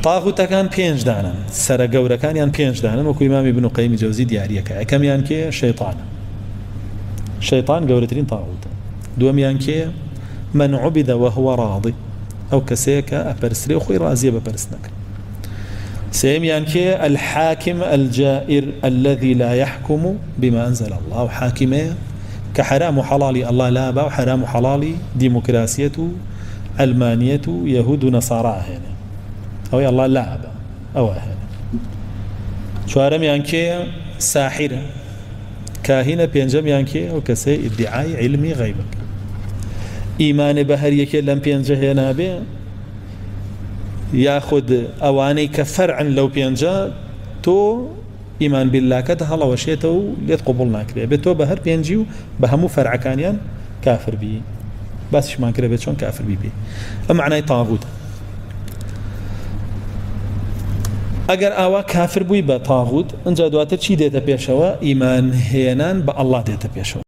طاغوتەکان پێنج دانن سەرە گەورەکانیان پێنج دانن وەکو ئیمام ابن قەیم جەوزی دیاریەکە یەکەمیان کێ شەیطانە شەیطان گەورەترین طاغوتە دووەمیان کێ من عبد وهو راضي ئەو کەسەیە کە ئەپەرسرێ و خۆی ڕازیە بە پەرستنەکە سێمیان کێ الحاكم الجائر الذي لا يحكم بما أنزل الله حاكمه كحرام وحلالي الله لا با وحرام وحلالي ديمقراطية علمانية يهود ونصارى هنا أو الله لا با أو هنا چوارمیان کێ ساحرة كاهنة بينجميان کێ أو كسي ادعاء علمي غيبك إيمان بهر يكي لم بينجه نابي ياخد أواني كفرعا لو بينجا تو إيمان بالله كده الله وشيته ليت قبولنا كده بتو بهر بينجيو بهمو فرع كانيان كافر بي بس شو ما كده بتشون كافر بي معنى طاغوت اگر آوا كافر بوي بطاغوت انجا دواتر چي ديتا بيشوا إيمان هينان با الله ديتا بيشوا